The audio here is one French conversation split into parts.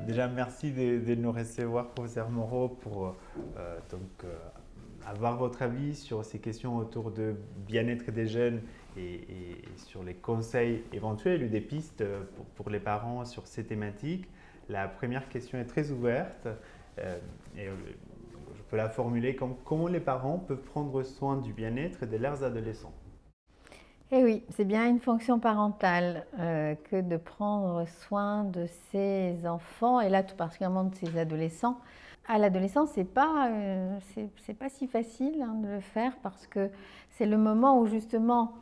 Déjà, merci de nous recevoir, professeur Moreau, pour avoir votre avis sur ces questions autour de bien-être des jeunes et sur les conseils éventuels ou des pistes pour les parents sur ces thématiques. La première question est très ouverte et je peux la formuler comme comment les parents peuvent prendre soin du bien-être de leurs adolescents. Eh oui, c'est bien une fonction parentale que de prendre soin de ses enfants, et là tout particulièrement de ses adolescents. À l'adolescence, c'est pas si facile de le faire parce que c'est le moment où justement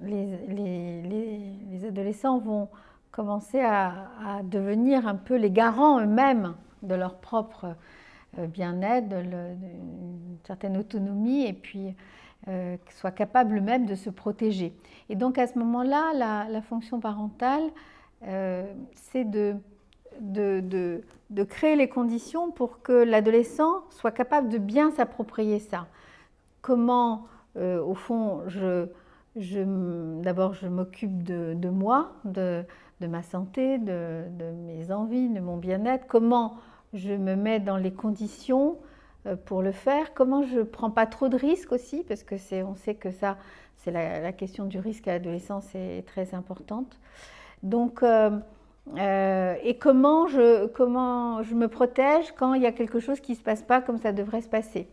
les adolescents vont commencer à devenir un peu les garants eux-mêmes de leur propre bien-être, d'une certaine autonomie, et puis soient capables même de se protéger. Et donc à ce moment-là, la fonction parentale, c'est de créer les conditions pour que l'adolescent soit capable de bien s'approprier ça. Comment, au fond, d'abord je m'occupe de moi, de ma santé, de mes envies, de mon bien-être. Comment je me mets dans les conditions pour le faire. Comment je ne prends pas trop de risques aussi, parce que on sait que ça, c'est la question du risque à l'adolescence est très importante. Donc, et comment je me protège quand il y a quelque chose qui ne se passe pas comme ça devrait se passer.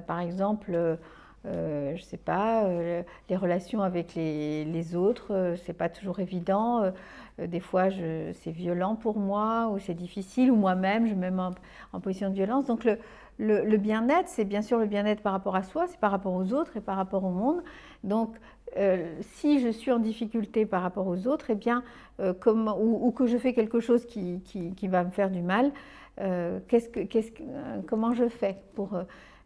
Par exemple, je ne sais pas, les relations avec les autres, c'est pas toujours évident. Des fois, c'est violent pour moi, ou c'est difficile, ou moi-même, je me mets en position de violence. Donc, le bien-être, c'est bien sûr le bien-être par rapport à soi, c'est par rapport aux autres et par rapport au monde. Donc, si je suis en difficulté par rapport aux autres, eh bien, ou que je fais quelque chose qui va me faire du mal, comment je fais pour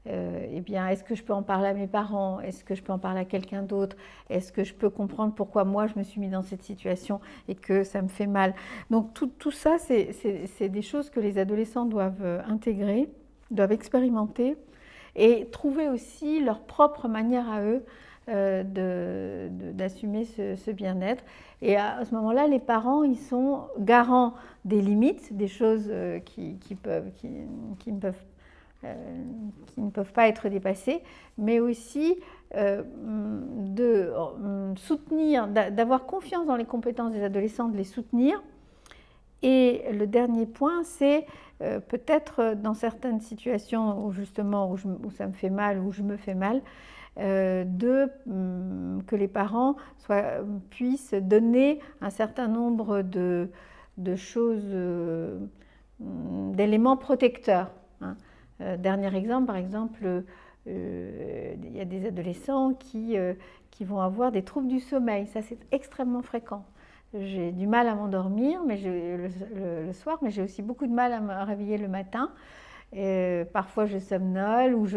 eh bien, est-ce que je peux en parler à mes parents? Est-ce que je peux en parler à quelqu'un d'autre? Est-ce que je peux comprendre pourquoi moi je me suis mis dans cette situation et que ça me fait mal? Donc tout ça, c'est des choses que les adolescents doivent intégrer, doivent expérimenter et trouver aussi leur propre manière à eux d'assumer ce bien-être. Et à ce moment-là, les parents, ils sont garants des limites, des choses qui ne peuvent pas être dépassées, mais aussi de soutenir, d'avoir confiance dans les compétences des adolescents, de les soutenir. Et le dernier point, c'est peut-être dans certaines situations où justement où ça me fait mal, où je me fais mal, que les parents puissent donner un certain nombre de choses, d'éléments protecteurs. Dernier exemple, par exemple, il y a des adolescents qui vont avoir des troubles du sommeil. Ça, c'est extrêmement fréquent. J'ai du mal à m'endormir le soir, mais j'ai aussi beaucoup de mal à me réveiller le matin. Parfois je somnole ou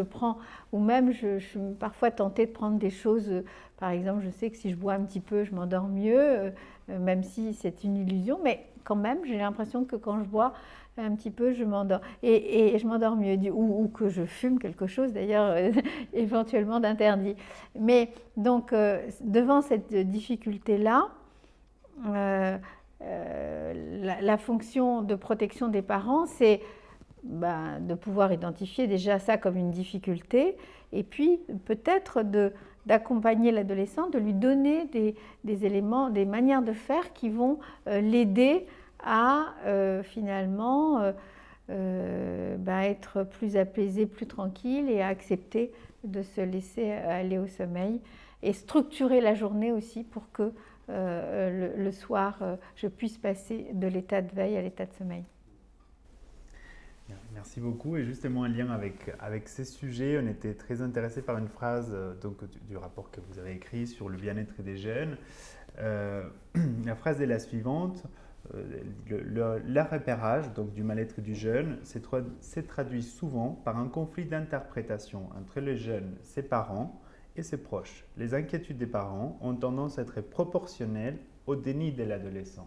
même je suis parfois tentée de prendre des choses. Par exemple, je sais que si je bois un petit peu, je m'endors mieux, même si c'est une illusion, mais quand même, j'ai l'impression que quand je bois un petit peu, je m'endors. Et je m'endors mieux, ou que je fume quelque chose, d'ailleurs, éventuellement d'interdit. Mais donc, devant cette difficulté-là, la fonction de protection des parents, c'est de pouvoir identifier déjà ça comme une difficulté, et puis peut-être d'accompagner l'adolescent, de lui donner des éléments, des manières de faire qui vont l'aider à finalement être plus apaisé, plus tranquille, et à accepter de se laisser aller au sommeil, et structurer la journée aussi pour que le soir je puisse passer de l'état de veille à l'état de sommeil. Merci beaucoup. Et justement, en lien avec ces sujets, on était très intéressé par une phrase du rapport que vous avez écrit sur le bien-être des jeunes. La phrase est la suivante. Le repérage du mal-être du jeune s'est traduit souvent par un conflit d'interprétation entre le jeune, ses parents et ses proches. Les inquiétudes des parents ont tendance à être proportionnelles au déni de l'adolescent.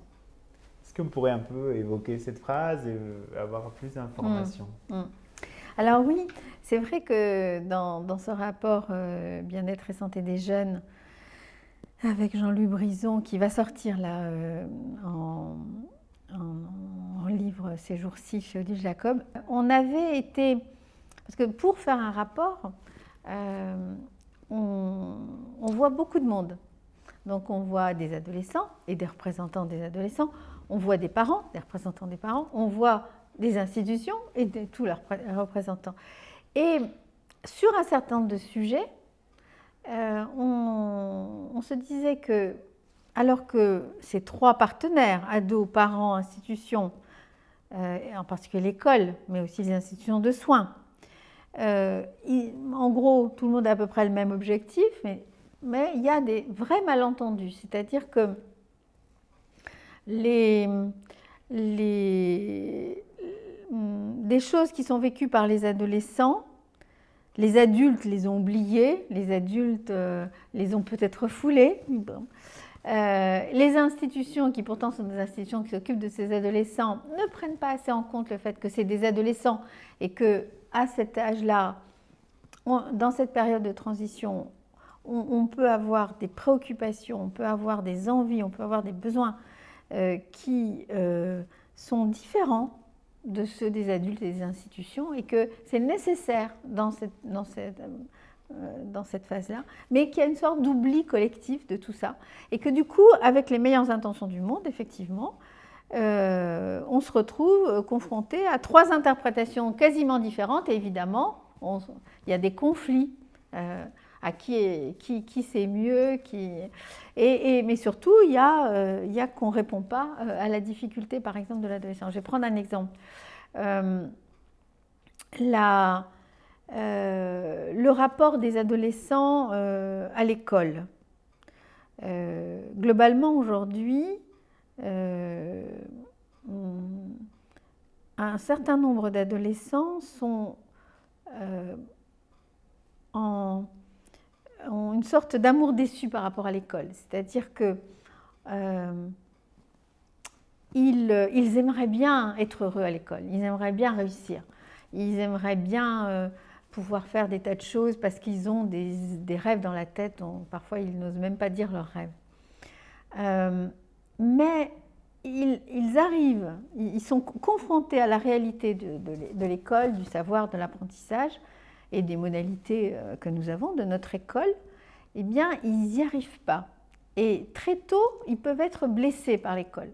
Est-ce qu'on pourrait un peu évoquer cette phrase et avoir plus d'informations? Alors oui, c'est vrai que dans ce rapport bien-être et santé des jeunes, avec Jean-Louis Brison, qui va sortir là en livre ces jours-ci chez Odile Jacob, on avait été, parce que pour faire un rapport, on voit beaucoup de monde. Donc on voit des adolescents et des représentants des adolescents, on voit des parents, des représentants des parents, on voit des institutions et tous leurs représentants. Et sur un certain nombre de sujets, on se disait que, alors que ces trois partenaires, ados, parents, institutions, en particulier l'école, mais aussi les institutions de soins, en gros, tout le monde a à peu près le même objectif, mais il y a des vrais malentendus. C'est-à-dire que des choses qui sont vécues par les adolescents, les adultes les ont oubliées, les adultes les ont peut-être refoulées. Bon. Les institutions, qui pourtant sont des institutions qui s'occupent de ces adolescents, ne prennent pas assez en compte le fait que c'est des adolescents et qu'à cet âge-là, dans cette période de transition, on peut avoir des préoccupations, on peut avoir des envies, on peut avoir des besoins qui sont différents de ceux des adultes et des institutions et que c'est nécessaire dans cette phase-là, mais qu'il y a une sorte d'oubli collectif de tout ça et que du coup, avec les meilleures intentions du monde, effectivement, on se retrouve confronté à trois interprétations quasiment différentes et évidemment, il y a des conflits à qui sait mieux, mais surtout, il y a qu'on ne répond pas à la difficulté, par exemple, de l'adolescent. Je vais prendre un exemple. Le rapport des adolescents à l'école. Globalement, aujourd'hui, un certain nombre d'adolescents ont une sorte d'amour déçu par rapport à l'école. C'est-à-dire que ils aimeraient bien être heureux à l'école, ils aimeraient bien réussir, ils aimeraient bien pouvoir faire des tas de choses parce qu'ils ont des rêves dans la tête dont parfois ils n'osent même pas dire leurs rêves. Mais ils arrivent, ils sont confrontés à la réalité de l'école, du savoir, de l'apprentissage et des modalités que nous avons de notre école, eh bien, ils n'y arrivent pas. Et très tôt, ils peuvent être blessés par l'école.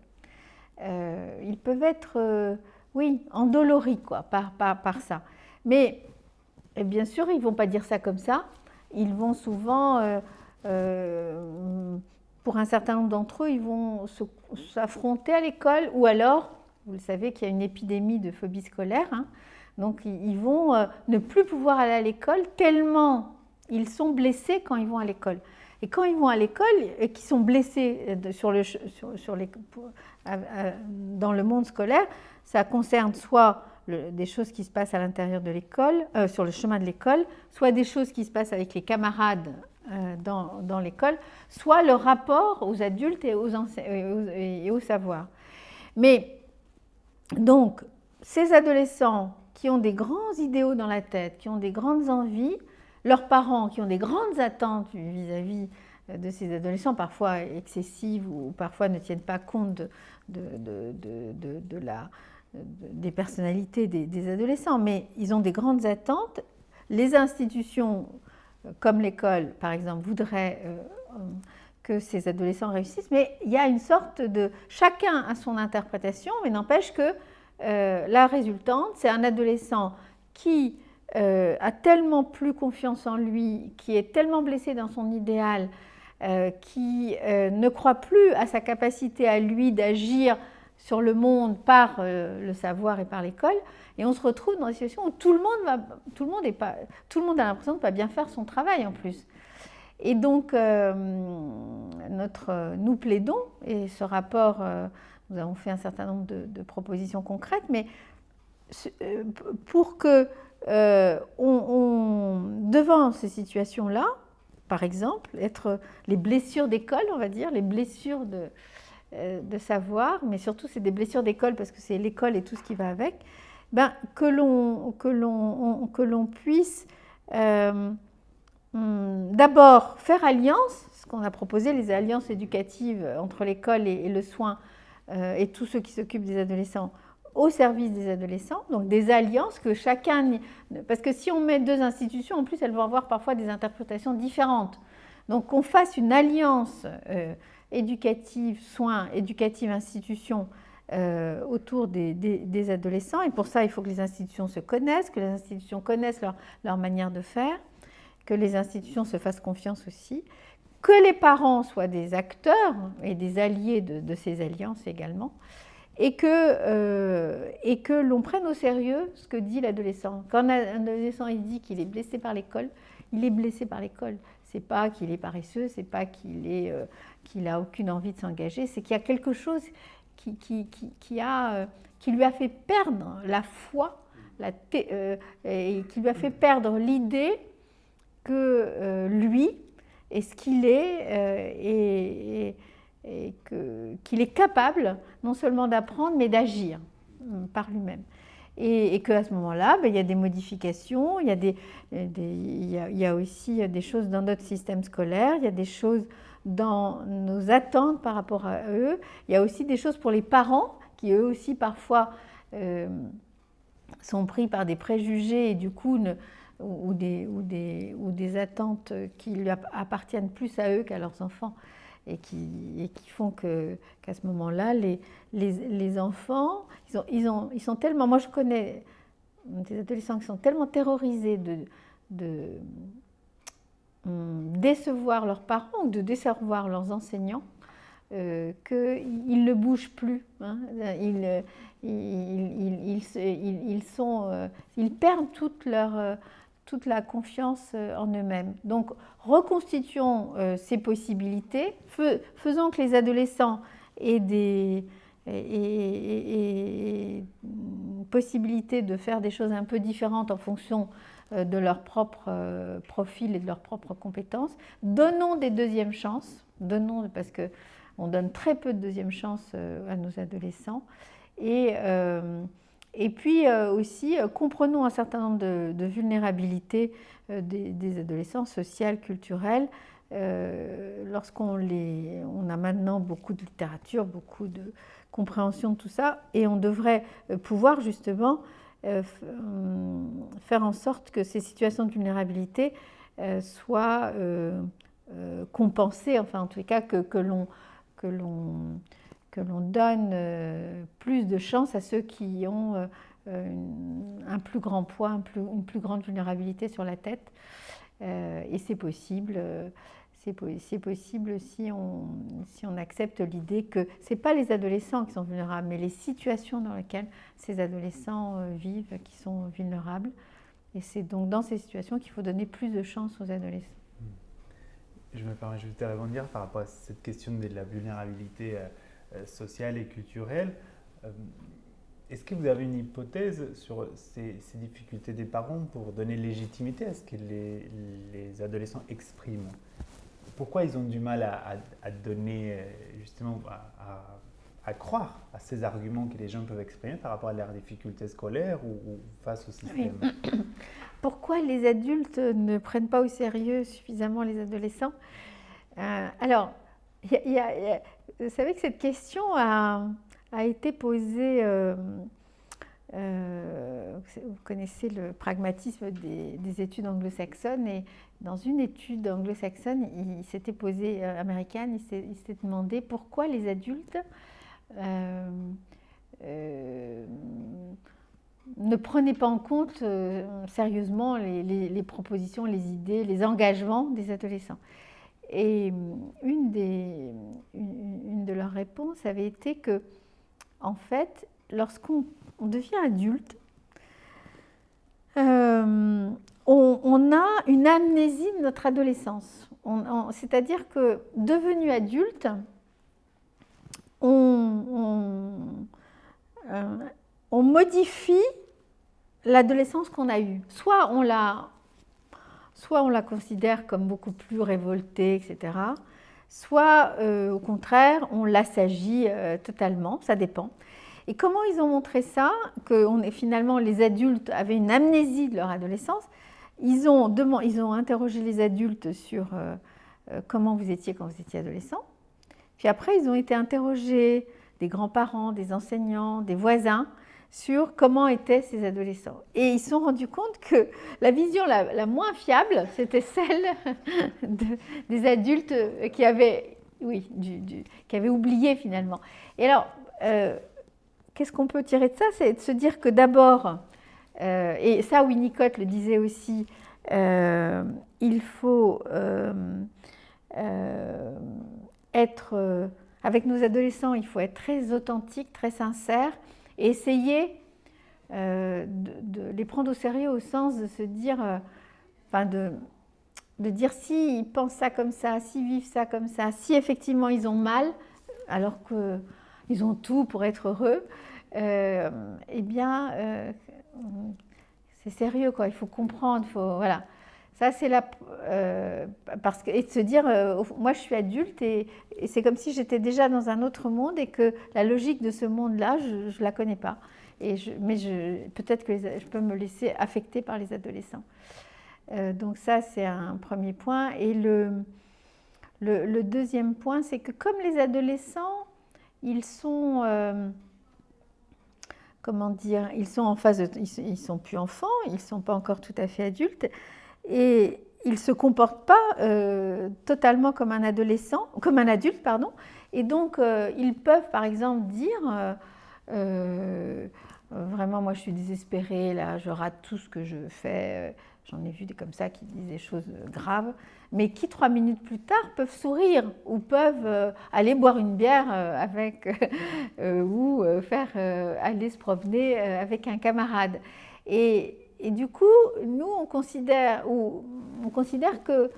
Ils peuvent être, endoloris par ça. Mais bien sûr, ils ne vont pas dire ça comme ça. Ils vont souvent, pour un certain nombre d'entre eux, ils vont s'affronter à l'école ou alors, vous le savez qu'il y a une épidémie de phobie scolaire, hein, donc ils vont ne plus pouvoir aller à l'école tellement ils sont blessés quand ils vont à l'école. Et quand ils vont à l'école et qu'ils sont blessés dans le monde scolaire, ça concerne soit des choses qui se passent à l'intérieur de l'école, sur le chemin de l'école, soit des choses qui se passent avec les camarades dans l'école, soit le rapport aux adultes et au savoir. Mais donc, ces adolescents qui ont des grands idéaux dans la tête, qui ont des grandes envies, leurs parents qui ont des grandes attentes vis-à-vis de ces adolescents, parfois excessives ou parfois ne tiennent pas compte des personnalités des adolescents, mais ils ont des grandes attentes. Les institutions, comme l'école, par exemple, voudraient que ces adolescents réussissent, mais il y a une sorte de... Chacun a son interprétation, mais n'empêche que la résultante, c'est un adolescent qui a tellement plus confiance en lui, qui est tellement blessé dans son idéal, qui ne croit plus à sa capacité à lui d'agir sur le monde par le savoir et par l'école, et on se retrouve dans des situations où tout le monde a l'impression de ne pas bien faire son travail en plus. Et donc, nous plaidons, et ce rapport, nous avons fait un certain nombre de propositions concrètes, mais pour que devant ces situations-là, par exemple, les blessures d'école, on va dire, les blessures de savoir, mais surtout c'est des blessures d'école parce que c'est l'école et tout ce qui va avec, que l'on puisse d'abord faire alliance, ce qu'on a proposé, les alliances éducatives entre l'école et le soin, et tous ceux qui s'occupent des adolescents au service des adolescents, donc des alliances que chacun... Parce que si on met deux institutions, en plus, elles vont avoir parfois des interprétations différentes. Donc qu'on fasse une alliance éducative, soins, éducative, institutions autour des adolescents. Et pour ça, il faut que les institutions se connaissent, que les institutions connaissent leur manière de faire, que les institutions se fassent confiance aussi, que les parents soient des acteurs et des alliés de ces alliances également, et que l'on prenne au sérieux ce que dit l'adolescent. Quand un adolescent il dit qu'il est blessé par l'école, il est blessé par l'école. C'est pas qu'il est paresseux, c'est pas qu'il a aucune envie de s'engager, c'est qu'il y a quelque chose qui lui a fait perdre la foi et qui lui a fait perdre l'idée que lui est ce qu'il est et qu'il est capable non seulement d'apprendre mais d'agir par lui-même. Et qu'à ce moment-là, il y a des modifications, il y a aussi des choses dans notre système scolaire, il y a des choses dans nos attentes par rapport à eux, il y a aussi des choses pour les parents qui eux aussi parfois sont pris par des préjugés et du coup ou des attentes qui lui appartiennent plus à eux qu'à leurs enfants et qui font qu'à ce moment-là, les enfants, ils sont tellement... Moi, je connais des adolescents qui sont tellement terrorisés de décevoir leurs parents ou de décevoir leurs enseignants qu'ils ne bougent plus. Hein. Ils perdent toute la confiance en eux-mêmes. Donc, reconstituons ces possibilités, faisons que les adolescents aient des possibilités de faire des choses un peu différentes en fonction de leur propre profil et de leurs propres compétences. Donnons des deuxièmes chances, parce qu'on donne très peu de deuxièmes chances à nos adolescents. Et puis aussi, comprenons un certain nombre de vulnérabilités des adolescents, sociales, culturelles. On a maintenant beaucoup de littérature, beaucoup de compréhension de tout ça, et on devrait pouvoir justement faire en sorte que ces situations de vulnérabilité soient compensées, enfin en tous les cas que l'on donne plus de chance à ceux qui ont un plus grand poids, une plus grande vulnérabilité sur la tête. Et c'est possible. C'est possible si on accepte l'idée que ce n'est pas les adolescents qui sont vulnérables, mais les situations dans lesquelles ces adolescents vivent qui sont vulnérables. Et c'est donc dans ces situations qu'il faut donner plus de chance aux adolescents. Je me permets juste de rebondir par rapport à cette question de la vulnérabilité sociale et culturelle. Est-ce que vous avez une hypothèse sur ces difficultés des parents pour donner légitimité à ce que les adolescents expriment ? Pourquoi ils ont du mal à donner, justement, à croire à ces arguments que les gens peuvent exprimer par rapport à leurs difficultés scolaires ou face au système ? Oui. Pourquoi les adultes ne prennent pas au sérieux suffisamment les adolescents ? Alors, vous savez que cette question a été posée... vous connaissez le pragmatisme des études anglo-saxonnes, et dans une étude anglo-saxonne, il s'était posé, américaine, il s'est demandé pourquoi les adultes ne prenaient pas en compte sérieusement les propositions, les idées, les engagements des adolescents. Et une de leurs réponses avait été que, en fait, lorsqu'on devient adulte, on a une amnésie de notre adolescence. C'est-à-dire que, devenu adulte, on modifie l'adolescence qu'on a eue. Soit on la considère comme beaucoup plus révoltée, etc. Soit, au contraire, on l'assagit totalement, ça dépend. Et comment ils ont montré ça, que finalement les adultes avaient une amnésie de leur adolescence? Ils ont interrogé les adultes sur comment vous étiez quand vous étiez adolescent. Puis après, ils ont été interrogés des grands-parents, des enseignants, des voisins, sur comment étaient ces adolescents. Et ils se sont rendus compte que la vision la moins fiable, c'était celle des adultes qui avaient, qui avaient oublié finalement. Et alors, qu'est-ce qu'on peut tirer de ça? C'est de se dire que d'abord, et ça Winnicott le disait aussi, il faut être, avec nos adolescents, il faut être très authentique, très sincère, et essayer de les prendre au sérieux au sens de se dire, de dire s'ils pensent ça comme ça, s'ils vivent ça comme ça, si effectivement ils ont mal, alors qu'ils ont tout pour être heureux, eh bien, c'est sérieux, quoi. Il faut comprendre, voilà. Ça, c'est parce que, et de se dire, moi je suis adulte et c'est comme si j'étais déjà dans un autre monde et que la logique de ce monde-là, je ne la connais pas. Mais peut-être que je peux me laisser affecter par les adolescents. Donc ça, c'est un premier point. Et le deuxième point, c'est que comme les adolescents, ils sont... comment dire, ils sont en phase ils sont plus enfants, ils sont pas encore tout à fait adultes, et ils se comportent pas totalement comme un adolescent, comme un adulte, pardon. Et donc ils peuvent par exemple dire vraiment moi je suis désespérée là, je rate tout ce que je fais. J'en ai vu des comme ça qui disent des choses graves, mais qui 3 minutes plus tard peuvent sourire ou peuvent aller boire une bière avec ou faire aller se promener avec un camarade. Et du coup, nous on considère que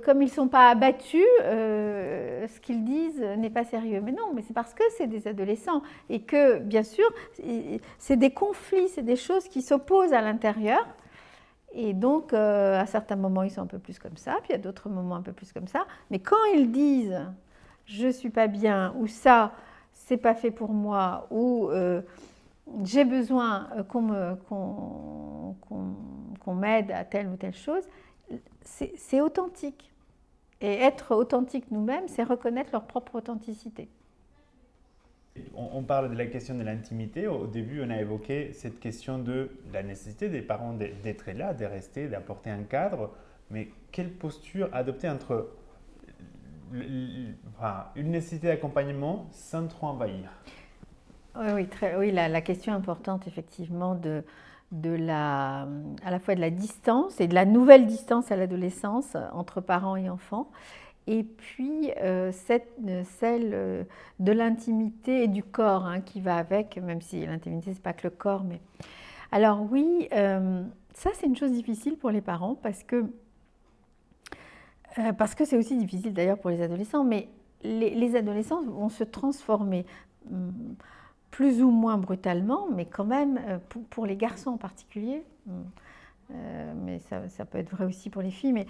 comme ils ne sont pas abattus, ce qu'ils disent n'est pas sérieux. Mais non, mais c'est parce que c'est des adolescents et que, bien sûr, c'est des conflits, c'est des choses qui s'opposent à l'intérieur. Et donc, à certains moments, ils sont un peu plus comme ça, puis à d'autres moments, un peu plus comme ça. Mais quand ils disent « je ne suis pas bien » ou « ça, c'est pas fait pour moi » ou j'ai besoin qu'on m'aide à telle ou telle chose, c'est authentique. Et être authentique nous-mêmes, c'est reconnaître leur propre authenticité. On parle de la question de l'intimité. Au début, on a évoqué cette question de la nécessité des parents d'être là, de rester, d'apporter un cadre. Mais quelle posture adopter entre une nécessité d'accompagnement sans trop envahir? Oui, la question importante, effectivement, à la fois de la distance et de la nouvelle distance à l'adolescence entre parents et enfants, et puis celle de l'intimité et du corps qui va avec, même si l'intimité, ce n'est pas que le corps. Mais... Alors oui, ça c'est une chose difficile pour les parents parce que c'est aussi difficile d'ailleurs pour les adolescents, mais les adolescents vont se transformer plus ou moins brutalement, mais quand même, pour les garçons en particulier, mais ça peut être vrai aussi pour les filles, mais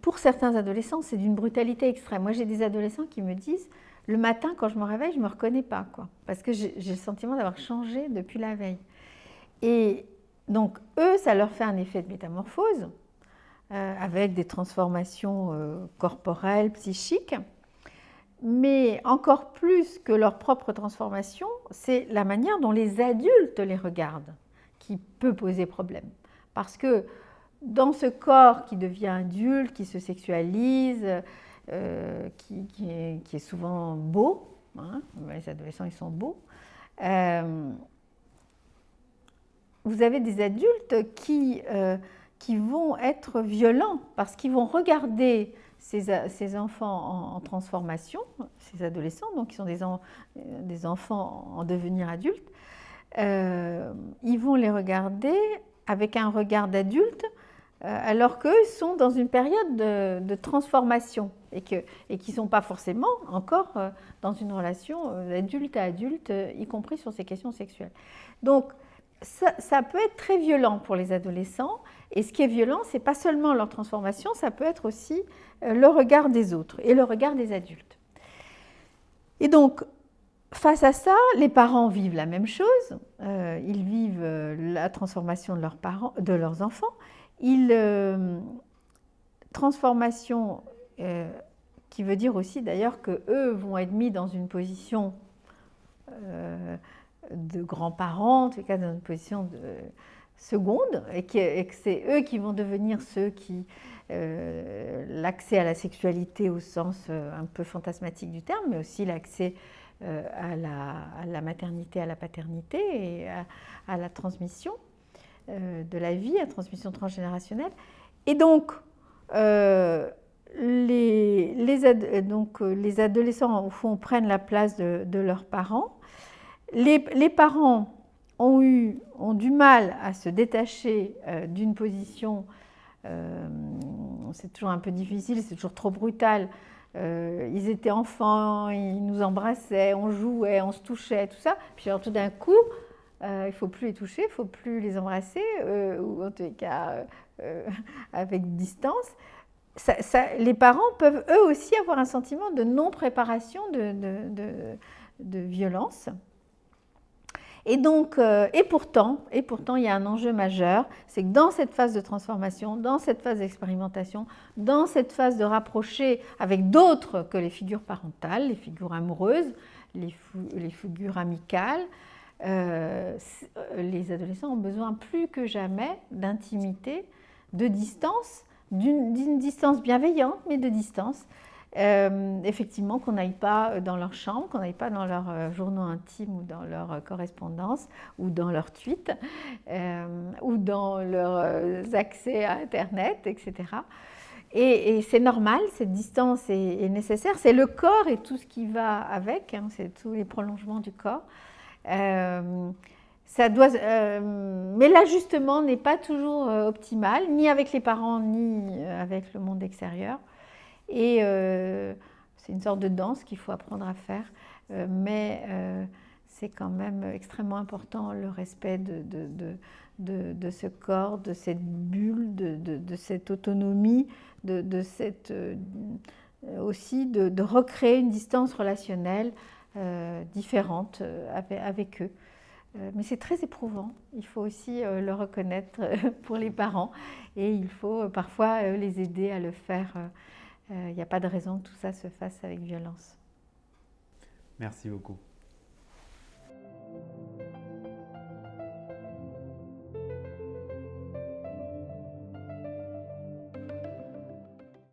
pour certains adolescents, c'est d'une brutalité extrême. Moi, j'ai des adolescents qui me disent, le matin, quand je me réveille, je ne me reconnais pas, quoi, parce que j'ai le sentiment d'avoir changé depuis la veille. Et donc, eux, ça leur fait un effet de métamorphose, avec des transformations corporelles, psychiques. Mais encore plus que leur propre transformation, c'est la manière dont les adultes les regardent qui peut poser problème. Parce que dans ce corps qui devient adulte, qui se sexualise, qui est souvent beau, les adolescents ils sont beaux, vous avez des adultes qui vont être violents parce qu'ils vont regarder ces enfants en transformation, ces adolescents, donc qui sont des enfants en devenir adultes, ils vont les regarder avec un regard d'adulte, alors qu'eux sont dans une période de transformation et qu'ils ne sont pas forcément encore dans une relation d'adulte à adulte, y compris sur ces questions sexuelles. Donc, ça peut être très violent pour les adolescents. Et ce qui est violent, ce n'est pas seulement leur transformation, ça peut être aussi le regard des autres et le regard des adultes. Et donc, face à ça, les parents vivent la même chose. Ils vivent la transformation de leurs enfants. Transformation qui veut dire aussi d'ailleurs qu'eux vont être mis dans une position de grands-parents, en tout cas dans une position de seconde, et que c'est eux qui vont devenir ceux qui l'accès à la sexualité au sens un peu fantasmatique du terme, mais aussi l'accès à la maternité, à la paternité et à la transmission de la vie, à la transmission transgénérationnelle. Et donc, les adolescents, au fond, prennent la place de leurs parents. Les parents ont du mal à se détacher d'une position, c'est toujours un peu difficile, c'est toujours trop brutal. Ils étaient enfants, ils nous embrassaient, on jouait, on se touchait, tout ça. Puis alors tout d'un coup, il ne faut plus les toucher, il ne faut plus les embrasser, ou en tous les cas avec distance. Les parents peuvent eux aussi avoir un sentiment de non-préparation de violence. Et donc, et pourtant, il y a un enjeu majeur, c'est que dans cette phase de transformation, dans cette phase d'expérimentation, dans cette phase de rapprocher avec d'autres que les figures parentales, les figures amoureuses, les figures amicales, les adolescents ont besoin plus que jamais d'intimité, de distance, d'une distance bienveillante, mais de distance. Effectivement, qu'on n'aille pas dans leur chambre, qu'on n'aille pas dans leurs journaux intimes ou dans leur correspondance ou dans leurs tweets ou dans leurs accès à Internet, etc. Et c'est normal, cette distance est nécessaire. C'est le corps et tout ce qui va avec, hein, c'est tous les prolongements du corps. Mais l'ajustement n'est pas toujours optimal, ni avec les parents, ni avec le monde extérieur. Et c'est une sorte de danse qu'il faut apprendre à faire, mais c'est quand même extrêmement important le respect de ce corps, de cette bulle, de cette autonomie, aussi de recréer une distance relationnelle différente avec eux. Mais c'est très éprouvant, il faut aussi le reconnaître pour les parents et il faut parfois les aider à le faire. Il n'y a pas de raison que tout ça se fasse avec violence. Merci beaucoup.